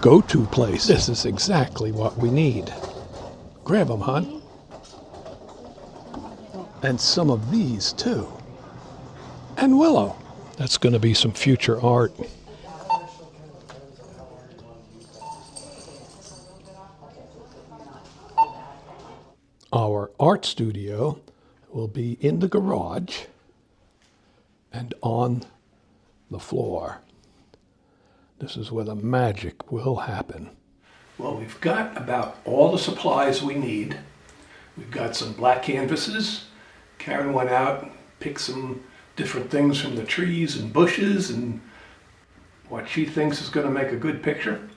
go-to place. This is exactly what we need. Grab them, hon. And some of these, too. And Willow. That's going to be some future art. Our art studio will be in the garage and on the floor. This is where the magic will happen. Well, we've got about all the supplies we need. We've got some black canvases. Karen went out, picked some different things from the trees and bushes and what she thinks is going to make a good picture.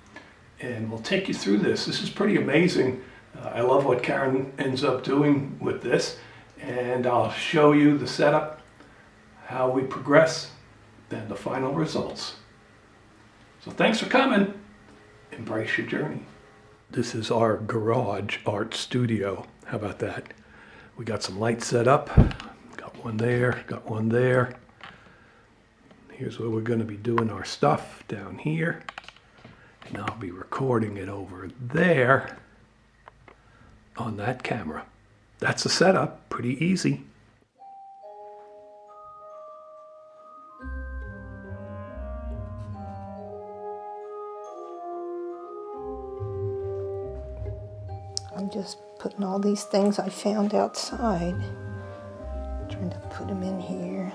And we'll take you through this. This is pretty amazing. I love what Karen ends up doing with this. And I'll show you the setup, how we progress, and the final results. So thanks for coming. Embrace your journey. This is our garage art studio. How about that? We got some lights set up. Got one there, got one there. Here's where we're going to be doing our stuff down here. And I'll be recording it over there on that camera. That's the setup, pretty easy. I'm just putting all these things I found outside, trying to put them in here.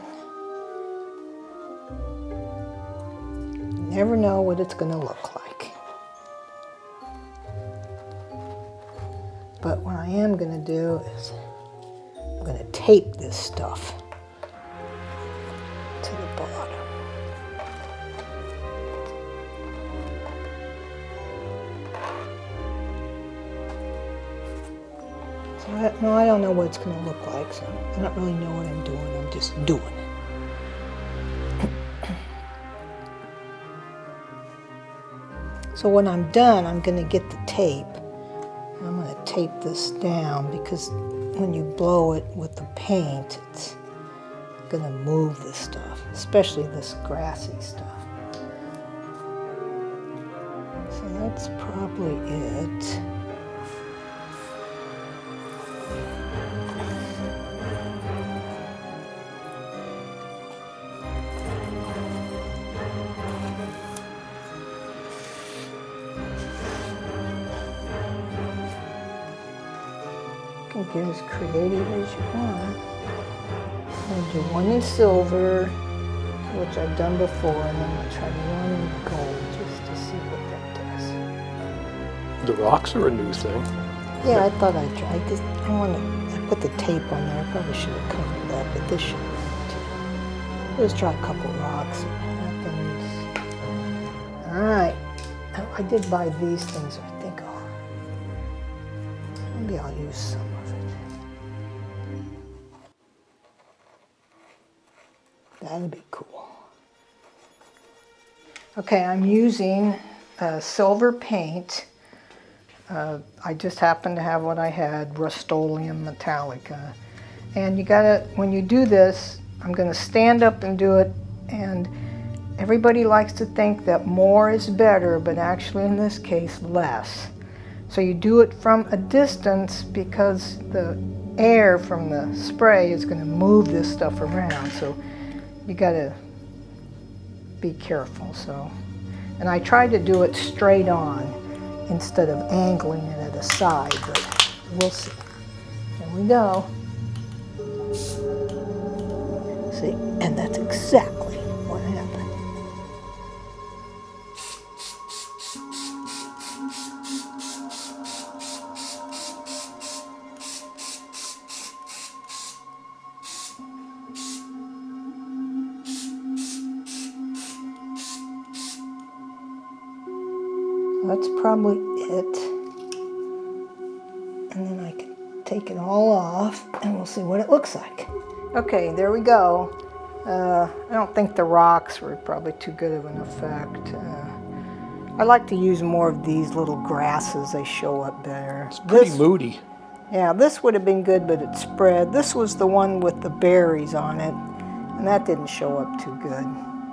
You never know what it's going to look like. But what I am going to do is I'm going to tape this stuff to the bottom. So I don't know what it's going to look like, so I don't really know what I'm doing. I'm just doing it. So when I'm done, I'm going to get the tape. I'm going to tape this down because when you blow it with the paint, it's going to move this stuff, especially this grassy stuff. So that's probably it. You can get as creative as you want. I'm going to do one in silver, which I've done before, and then I'll try one in gold just to see what that does. The rocks are a new thing. Yeah, I thought I'd try. I put the tape on there. I probably should have covered that, but this should work too. Let's try a couple rocks. See what happens. All right. I did buy these things. I think maybe I'll use some of it. That'd be cool. Okay, I'm using silver paint. I just happen to have what I had, Rust-Oleum Metallica. And you gotta, when you do this, I'm gonna stand up and do it, and everybody likes to think that more is better, but actually in this case, less. So you do it from a distance because the air from the spray is gonna move this stuff around. So you gotta be careful. So, and I try to do it straight on instead of angling it at the side, but we'll see. Here we go. See, and that's exactly what happened. That's probably it. And then I can take it all off and we'll see what it looks like. Okay, there we go. I don't think the rocks were probably too good of an effect. I like to use more of these little grasses. They show up better. It's pretty moody. Yeah, this would have been good, but it spread. This was the one with the berries on it, and that didn't show up too good.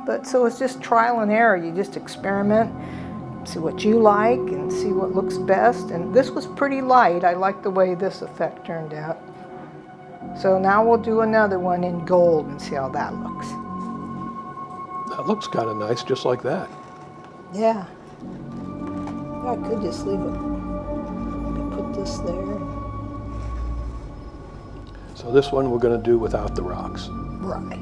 But so it's just trial and error. You just experiment. see what you like and see what looks best. And this was pretty light. I like the way this effect turned out. So now we'll do another one in gold and see how that looks. That looks kind of nice, just like that. Yeah. I could just leave it. Maybe put this there. So this one we're going to do without the rocks. Right.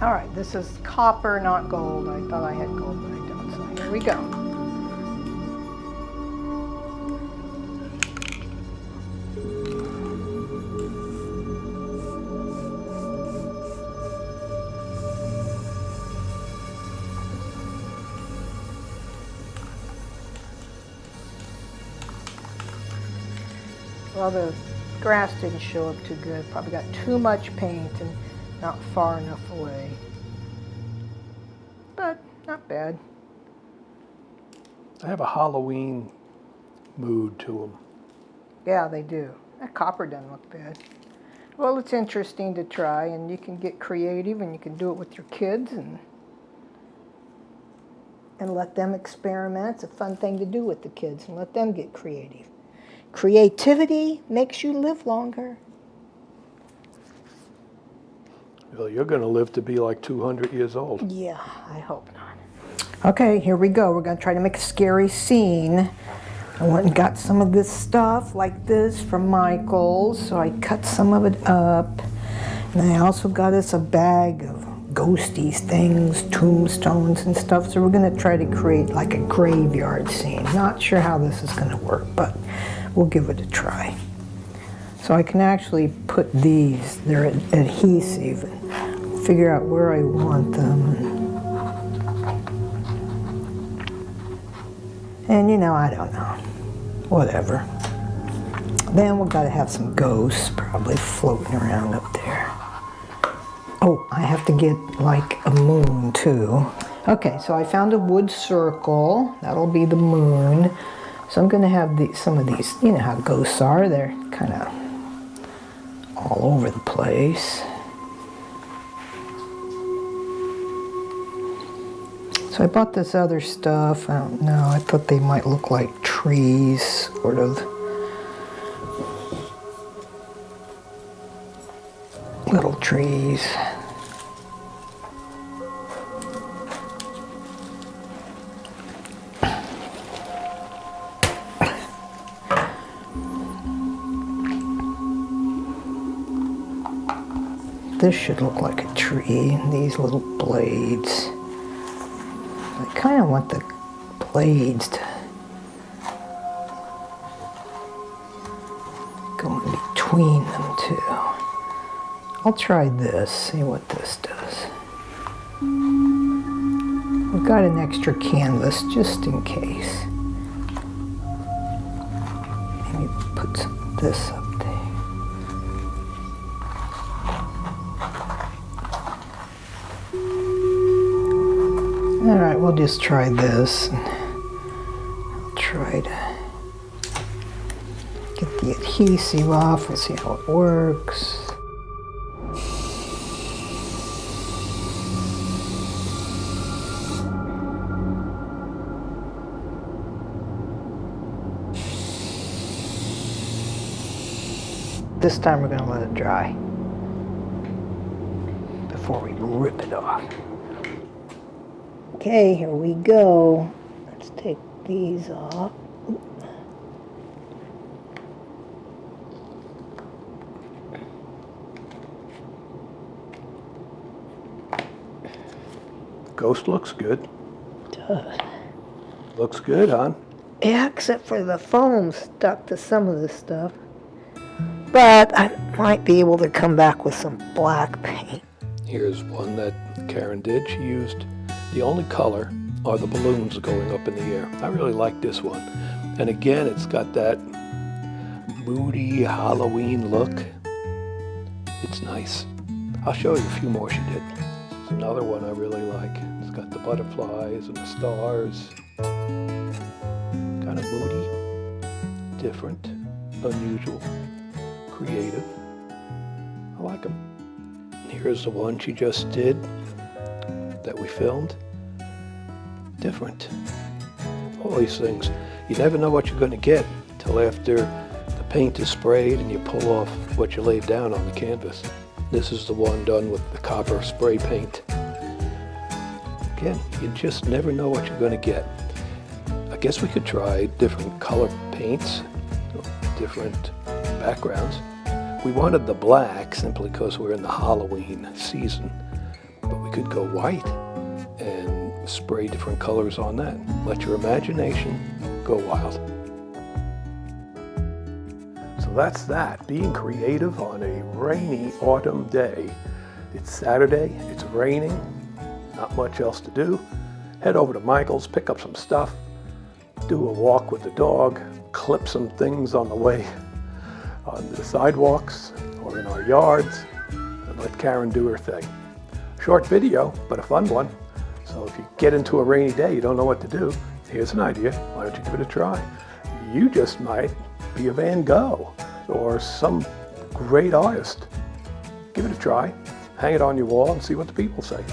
All right, this is copper, not gold. I thought I had gold, but I don't. So here we go. Well, the grass didn't show up too good. Probably got too much paint and not far enough away. But not bad. I have a Halloween mood to them. Yeah, they do. That copper doesn't look bad. Well, it's interesting to try, and you can get creative, and you can do it with your kids and let them experiment. It's a fun thing to do with the kids and let them get creative. Creativity makes you live longer. Well, you're going to live to be like 200 years old. Yeah, I hope not. Okay, here we go. We're going to try to make a scary scene. I went and got some of this stuff like this from Michael's, so I cut some of it up. And I also got us a bag of ghosty things, tombstones and stuff. So we're going to try to create like a graveyard scene. Not sure how this is going to work, but we'll give it a try. So I can actually put these, they're adhesive, and figure out where I want them. And you know, I don't know. Whatever. Then we've got to have some ghosts probably floating around up there. Oh, I have to get like a moon too. Okay, so I found a wood circle. That'll be the moon. So I'm going to have some of these, you know how ghosts are. They're kind of all over the place. So I bought this other stuff. I don't know. I thought they might look like trees, sort of. Little trees. This should look like a tree, these little blades. I kind of want the blades to go in between them too. I'll try this, see what this does. We've got an extra canvas just in case. Maybe put this up there. All right, we'll just try this. I'll try to get the adhesive off. We'll see how it works. This time we're going to let it dry before we rip it off. Okay, here we go. Let's take these off. Ghost looks good. It does. Looks good, huh? Yeah, except for the foam stuck to some of this stuff. But I might be able to come back with some black paint. Here's one that Karen did. She used the only color are the balloons going up in the air. I really like this one. And again, it's got that moody Halloween look. It's nice. I'll show you a few more she did. This is another one I really like. It's got the butterflies and the stars. Kind of moody, different, unusual, creative. I like them. Here's the one she just did. that we filmed. Different. All these things. You never know what you're going to get till after the paint is sprayed and you pull off what you laid down on the canvas. This is the one done with the copper spray paint. Again, you just never know what you're going to get. I guess we could try different color paints, different backgrounds. We wanted the black simply because we're in the Halloween season, but we could go white and spray different colors on that. Let your imagination go wild. So that's that, being creative on a rainy autumn day. It's Saturday, it's raining, not much else to do. Head over to Michael's, pick up some stuff, do a walk with the dog, clip some things on the way on the sidewalks or in our yards, and let Karen do her thing. Short video, but a fun one. So if you get into a rainy day, you don't know what to do, here's an idea. Why don't you give it a try? You just might be a Van Gogh or some great artist. Give it a try. Hang it on your wall and see what the people say.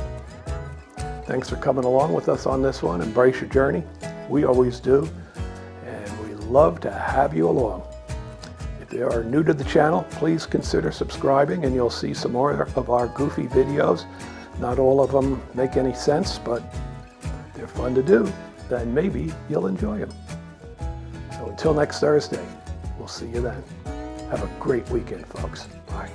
Thanks for coming along with us on this one. Embrace your journey. We always do. And we love to have you along. If you are new to the channel, please consider subscribing and you'll see some more of our goofy videos. Not all of them make any sense, but they're fun to do. Then maybe you'll enjoy them. So until next Thursday, we'll see you then. Have a great weekend, folks. Bye.